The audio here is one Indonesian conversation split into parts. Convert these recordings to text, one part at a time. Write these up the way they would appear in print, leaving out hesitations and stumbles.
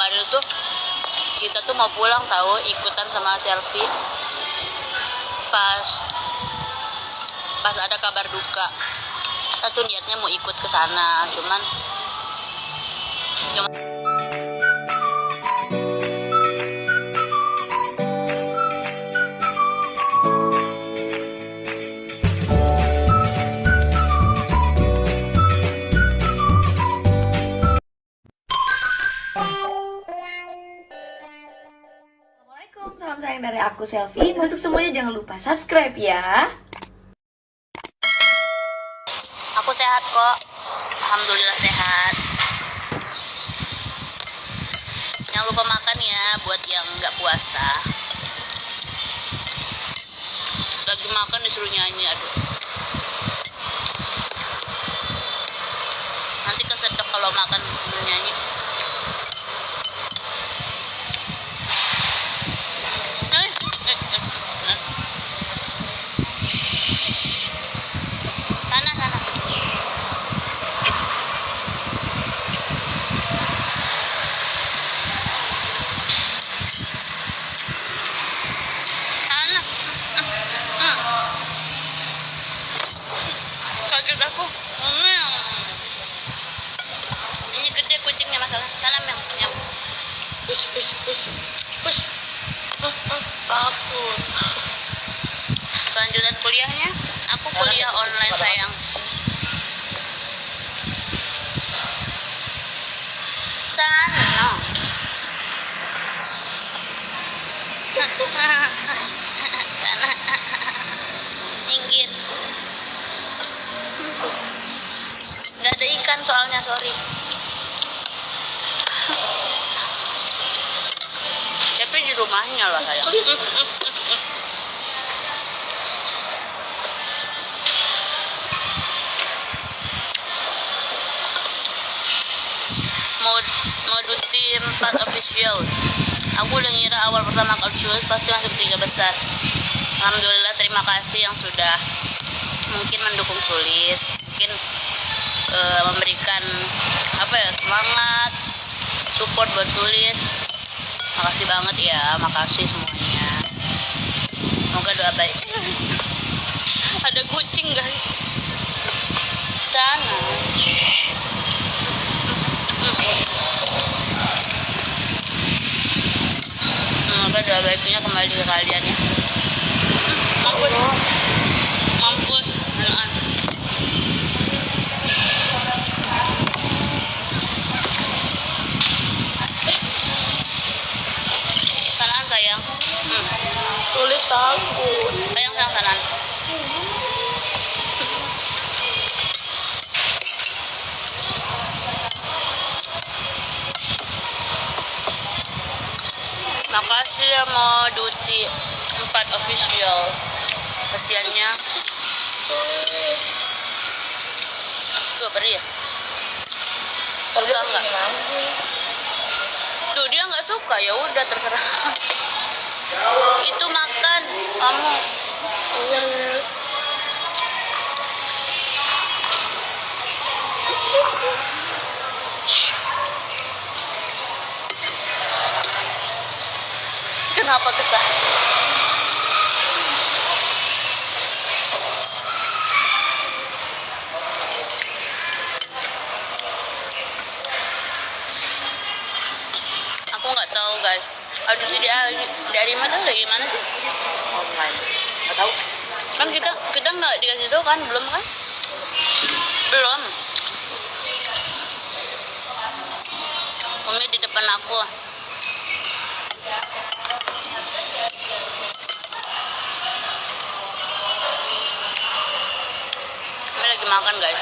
kemarin tuh kita tuh mau pulang tahu, ikutan sama Selfie pas ada kabar duka. Satu niatnya mau ikut ke sana, cuman Assalamualaikum, salam sayang dari aku Selfie. Untuk semuanya jangan lupa subscribe ya. aku sehat kok, alhamdulillah sehat. Jangan lupa makan ya buat yang nggak puasa. Lagi makan disuruh nyanyi, aduh. Nanti kesedek kalau makan nyanyi. Sana. Sakit aku. Ini gede kucingnya masalah. Sana yang. Push. Takut. Kelanjutan kuliahnya, aku kuliah online sayang. Sana. Minggir. Nggak ada ikan soalnya, sorry. Tapi di rumahnya lah sayang. Mode tim 4 official. Aku udah ngira awal pertama Kapsulus pasti masuk 3 besar. Alhamdulillah, terima kasih yang sudah mungkin mendukung Sulis, mungkin memberikan semangat, support buat Sulis. Makasih banget ya, makasih semuanya. Semoga doa baik. Ada kucing guys. Sana. Semoga doa baiknya kembali ke kalian ya. Mampus. Sanaan sayang. Sulit takut. Sayang sanaan. Makasih ya mau Duti 4 official. Kasiannya. Tuh perih ya? Suka nggak? Tuh dia nggak suka, ya udah terserah. Itu makan kamu. Kenapa kesah? Aku nggak tahu guys. Aduh sih dari mana tuh gimana sih? Online. Nggak tahu. Kan kita nggak dikasih tahu kan, belum kan? Belum. Umi di depan aku. Umi lagi makan guys.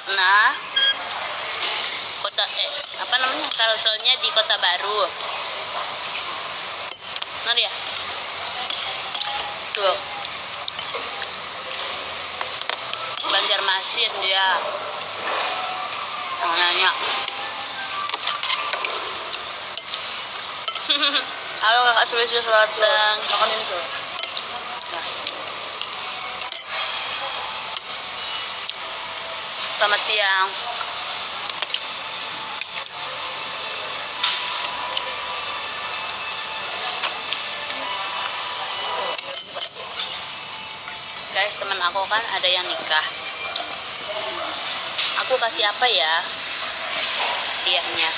Nah, kalselnya di Kota Baru. Nari ya? Tuh. Banjarmasin dia. Yang nanya. Halo kakak Sulis datang. Makan ini tuh. Nah. Selamat siang. Guys, teman aku kan ada yang nikah. Aku kasih apa ya? Hadiahnya.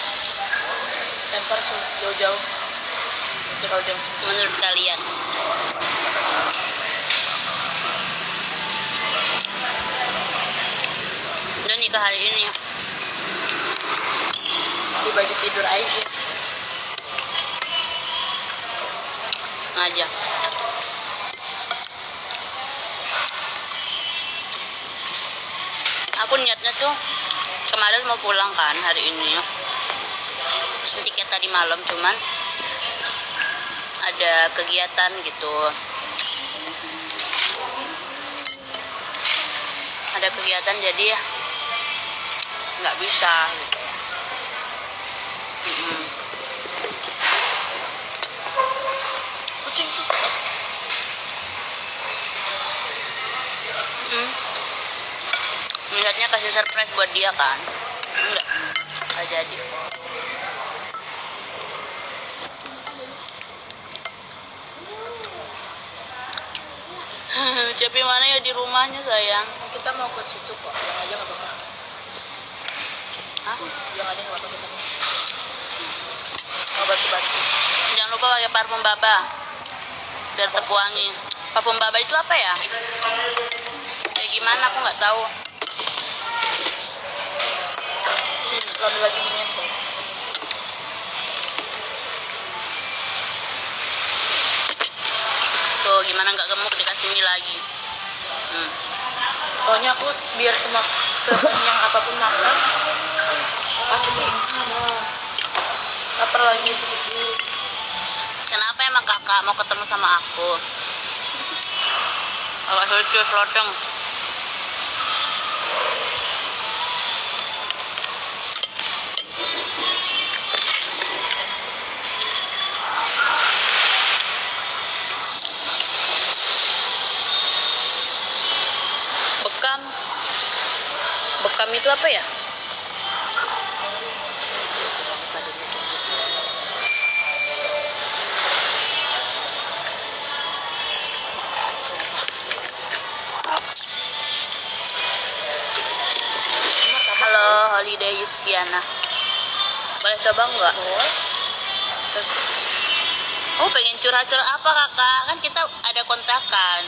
Lempar jauh-jauh. Kalau jam 10. Menurut kalian? Udah nikah hari ini. Si baju tidur aja. Ngajak. Aku niatnya tuh kemarin mau pulang kan hari ini. Pesen tiket tadi malam, cuman ada kegiatan gitu. Ada kegiatan jadi ya nggak bisa gitu. Kucing tuh. Niatnya kasih surprise buat dia kan, nggak jadi. Cepi mana ya di rumahnya sayang? Kita mau ke situ kok. Yang aja nggak apa-apa. Hah? Yang aja nggak apa-apa kita. Mau bantu-bantu. Jangan lupa pakai parfum Baba biar tetap wangi. Parfum Baba itu apa ya? Kayak gimana aku nggak tahu. Kalau ada lagi minyak semua. Tuh gimana nggak gemuk dikasih mie lagi. Soalnya aku biar sekenyang apapun makan pasti lapar lagi. Kenapa emang kakak mau ketemu sama aku? Kalau serius loteng. Bekam. Bekam itu apa ya? Halo, Holiday Yusfiana. Boleh coba nggak? Oh, pengen curhat-curhat apa kakak? Kan kita ada kontakan.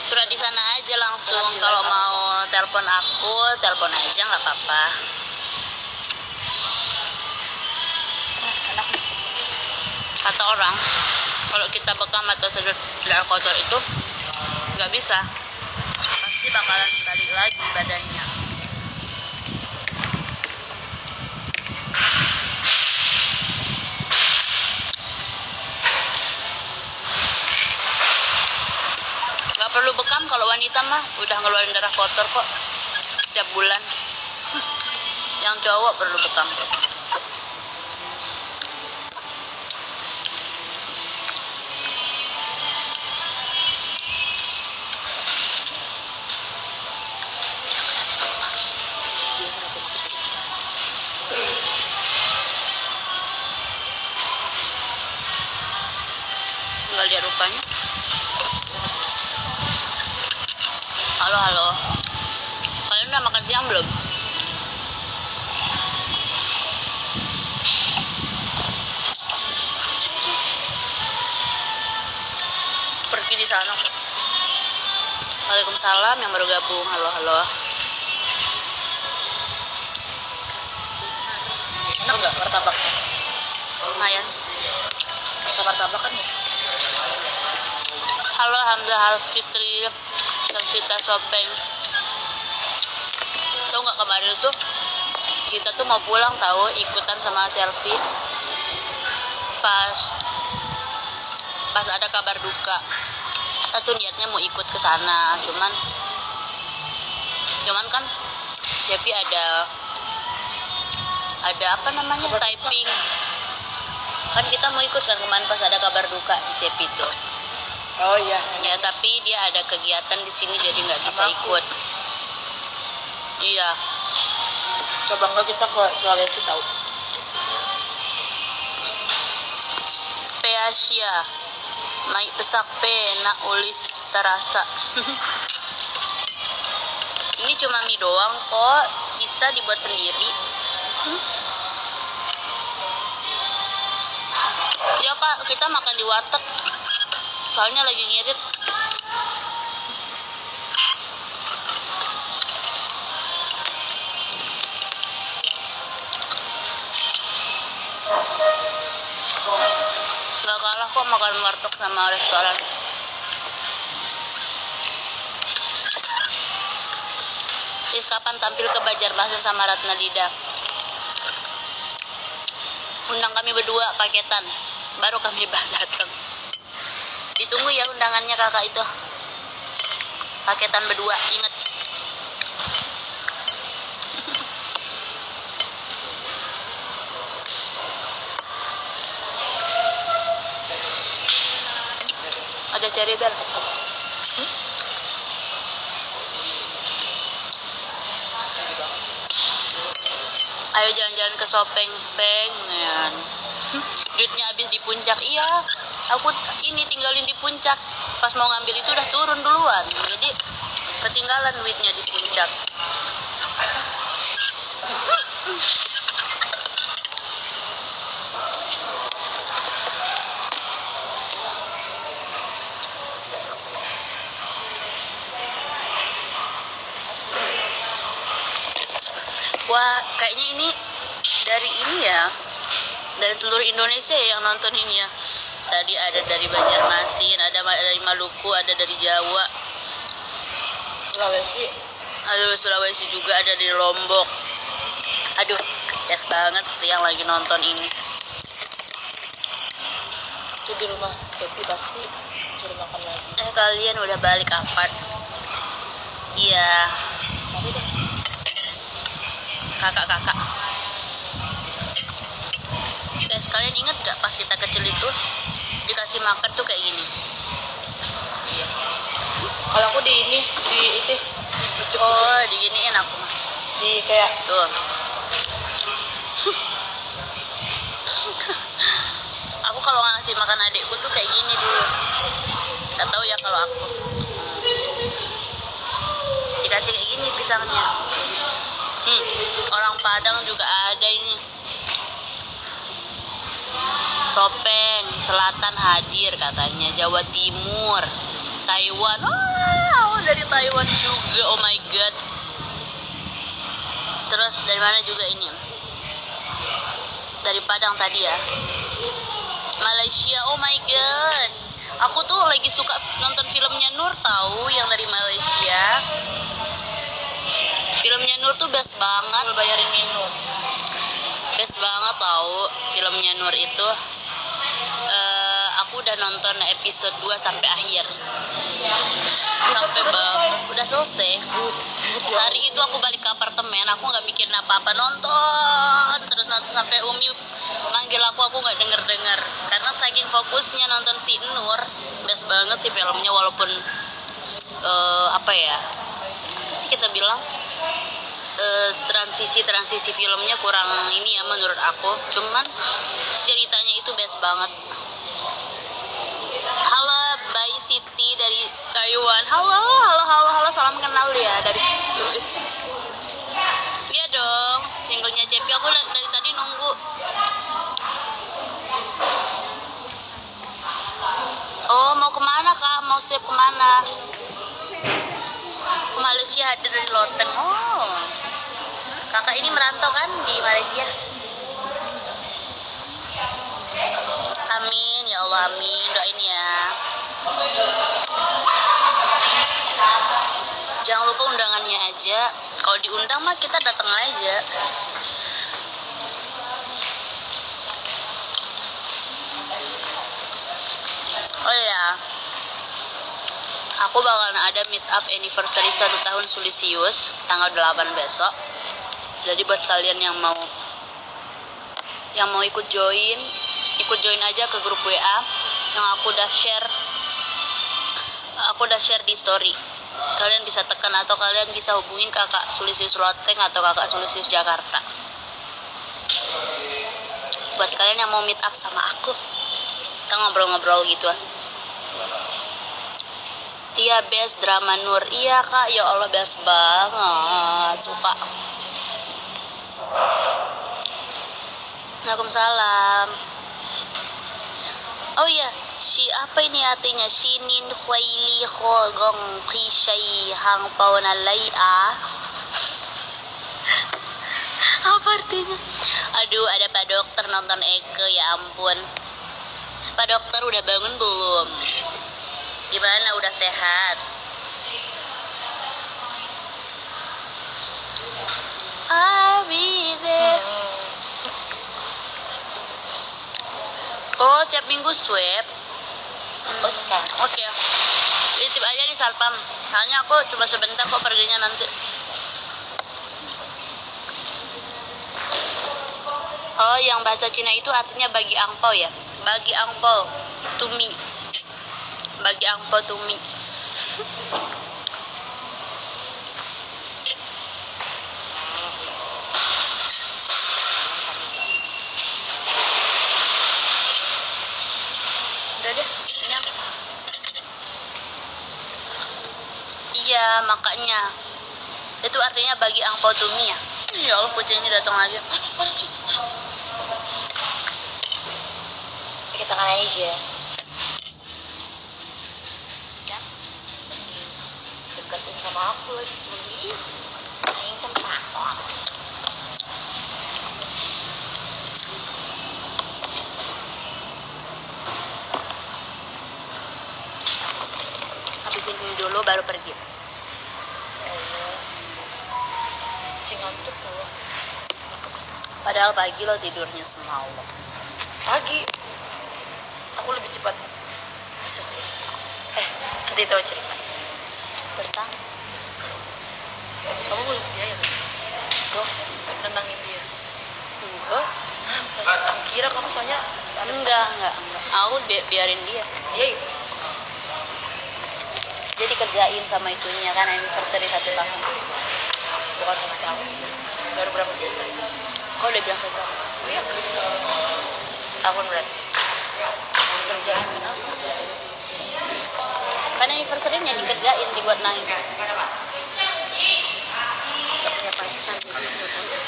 Curhat di sana aja langsung. Kalau mau telepon aku, telepon aja nggak apa-apa. Kata orang, kalau kita bekam atau sedot darah kotor itu nggak bisa. Pasti bakalan balik lagi badannya. Nggak perlu bekam kalau wanita mah udah ngeluarin darah kotor kok setiap bulan. Yang cowok perlu bekam. Nggak lihat rupanya. Halo, halo. Kalian udah makan siang belum? Pergi di sana kok. Waalaikumsalam yang baru gabung. Halo, halo. Enak nggak martabak? Lumayan. Bisa martabak kan ya? Halo Hamzah Alfitri, Sita Sopeng. Tahu nggak kemarin tuh kita tuh mau pulang tahu ikutan sama selfie pas pas ada kabar duka. Satu niatnya mau ikut ke sana, cuman kan Cepi ada apa namanya, typing. Kan kita mau ikut kan kemarin pas ada kabar duka di Cepi tuh. Oh iya. Ya tapi dia ada kegiatan di sini jadi nggak bisa Sama aku. ikut. Iya. Coba enggak kita ke Sulawesi tahu. Peasia. Mai pesak pe nak ulis terasa. Ini cuma mie doang kok, bisa dibuat sendiri. Ya kak, kita makan di warteg. Soalnya lagi ngirit. Gak kalah kok makan warteg sama restoran. Terus kapan tampil ke Banjarmasin sama Ratna Dida? Undang kami berdua paketan, baru kami datang. Ditunggu ya undangannya kakak itu. Paketan berdua, inget. Ada cherry bell. Ayo jalan-jalan ke Sopeng, pengen. Duitnya habis di puncak. Iya, aku ini tinggalin di puncak. Pas mau ngambil itu udah turun duluan. Jadi ketinggalan duitnya di puncak. Wah, kayaknya ini dari seluruh Indonesia yang nonton ini ya. Tadi ada dari Banjarmasin, ada dari Maluku, ada dari Jawa, Sulawesi. ada Sulawesi juga, ada di Lombok. Aduh, yes banget sih yang lagi nonton ini. Itu di rumah Cepi pasti suruh makan lagi. Kalian udah balik kapan? Iya, Siapa itu? kakak-kakak. Guys, kalian ingat gak pas kita kecil itu dikasih makan tuh kayak gini? Iya. Kalau aku di itu Oh, diginiin aku mah. di kayak Tuh. Aku kalau ngasih makan adikku tuh kayak gini dulu. Gak tahu ya kalau aku. Dikasih kayak gini pisangnya. Orang Padang juga ada ini. Sopeng, Selatan hadir katanya, Jawa Timur, Taiwan. Oh, dari Taiwan juga. Oh my god. Terus dari mana juga ini? Dari Padang tadi ya. Malaysia. Oh my god. Aku tuh lagi suka nonton filmnya Nur tahu, yang dari Malaysia. Filmnya Nur tuh best banget. bayarin minum. Best banget tahu filmnya Nur itu. Aku udah nonton episode 2 sampai akhir. Sampai udah selesai. Sehari itu aku balik ke apartemen, aku nggak bikin apa-apa, nonton terus sampai Umi manggil aku nggak denger karena saking fokusnya nonton si Nur. Best banget sih filmnya, walaupun apa sih kita bilang, transisi filmnya kurang ini ya menurut aku, cuman ceritanya itu best banget. Halo Bayi Siti dari Taiwan. Halo, salam kenal ya dari Tulis. Iya dong, singlenya Cepi aku dari tadi nunggu. Oh, mau kemana kak? Mau step kemana? Ke Malaysia, hadir dari Loten. Oh, kakak ini merantau kan di Malaysia? Amin ya Allah, amin, doain ya. Jangan lupa undangannya aja. Kalau diundang mah kita datang aja. Oh Aku bakalan ada meet up anniversary 1 tahun Sulisius tanggal 8 besok. Jadi buat kalian yang mau ikut join aja ke grup WA yang aku udah share di story. Kalian bisa tekan atau kalian bisa hubungin kakak Sulisius Loteng atau kakak Sulisius Jakarta. Buat kalian yang mau meet up sama aku, kita ngobrol-ngobrol gituan. Iya best drama Nur. Iya kak, ya Allah best banget, suka. Waalaikumsalam. Oh iya, si apa ini artinya? Sinin khuaili khogong kishay hang pauna lai'a. Apa artinya? Aduh, ada Pak Dokter nonton Eke, ya ampun. Pak Dokter udah bangun belum? Gimana, udah sehat? I'll be there. Oh, tiap minggu swab. Oke. Titip aja di Salpam. Soalnya aku cuma sebentar kok perginya nanti. Oh, yang bahasa Cina itu artinya bagi angpau ya? Bagi angpau, to me. Bagi angpau to me. Udah deh, kenyang. Iya, makanya. Itu artinya bagi angpau to me ya? Ya Allah, kucing ini datang lagi. Kita kan aja. Ya. Deketin sama aku lagi Sulis. Ini kan takut. Habisin ini dulu baru pergi. Si ngantuk tuh. Padahal pagi lo tidurnya semalam. Pagi. Aku lebih cepat. Masa sih? Nanti tahu cerita. Bertang. Kamu belum dia ya? Bro, nendangin dia. Enggak. Aku kira kamu soalnya Enggak. Aku biarin dia. Iya. Dia dikerjain sama itunya kan anniversary 1 tahun. Bukan sama kamu sih. Baru berapa bulan? Kau udah bilang ke berapa? Iya. Tahun berarti. Kerjaan kenapa? Kan anniversary-nya dikerjain, dibuat nangis. Ya pasti cantik.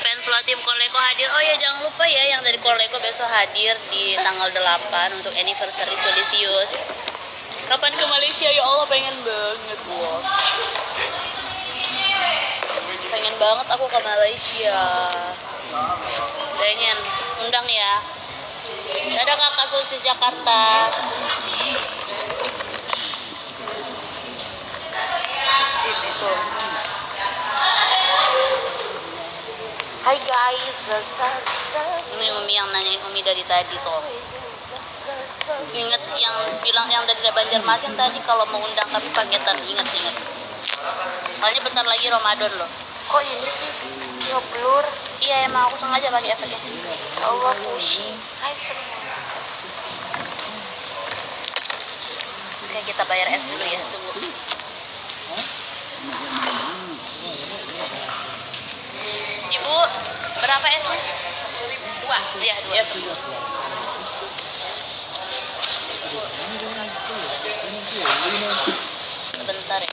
Fans lo tim Koleko hadir. Oh ya, jangan lupa ya yang dari Koleko besok hadir di tanggal 8 untuk anniversary Sulisius. Kapan ke Malaysia? Ya Allah, pengen banget loh. Pengen banget aku ke Malaysia. Pengen undang ya. Dadah kakak Sulisius Jakarta. Ini tuh. Hai guys. Ini Umi yang nanyain Umi dari tadi tuh. Ingat yang bilang yang dari Banjarmasin tadi kalau mau undang kami paketan, ingat. Soalnya bentar lagi Ramadan loh. Kok ini sih? Ngeblur. Iya, emang aku sengaja pakai efeknya. Allah pusing. Hai semua. Oke, kita bayar es dulu ya, tunggu. Ibu, berapa esnya? 10.000 dua. Iya, 2. Sebentar ya.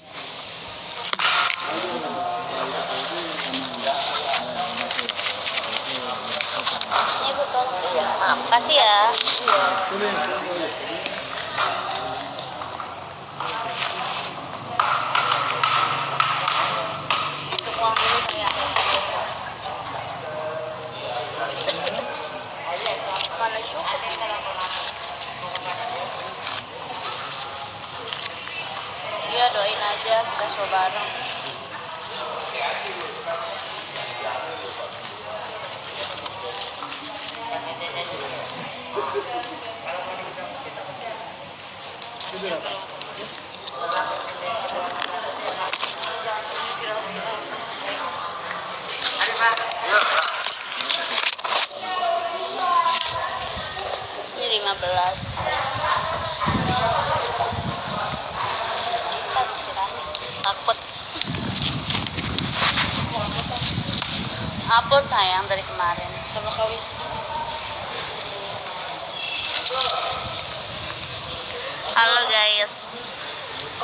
Ini Bu, tolong. Iya, maaf. Kasih ya. Untuk uang dulu saya. Mana cukup? Iya, doain aja kita show bareng. Takut. Upload sayang dari kemarin. Sama kawis. Halo guys.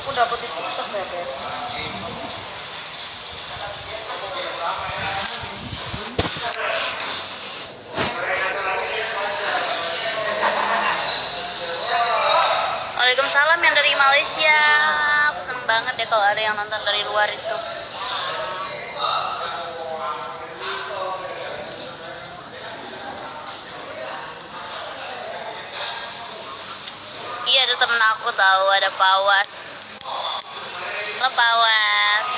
Aku dapat di TikTok bebek. Waalaikumsalam yang dari Malaysia. Aku seneng banget ya kalau ada yang nonton dari luar itu. Iya, ada temen aku tahu ada Pawas. Halo Pawas.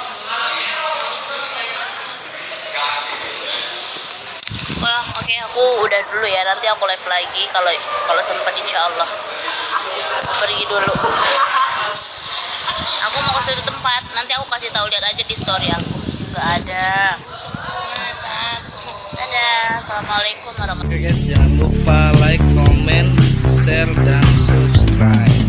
Wah, oke, aku udah dulu ya. Nanti aku live lagi kalau sempat, insyaallah. Pergi dulu. Aku mau ke suatu tempat. Nanti aku kasih tahu, lihat aja di story aku. Gak ada. Dadah. Assalamualaikum warahmatullahi wabarakatuh. Oke guys, jangan lupa like, comment, share, dan subscribe.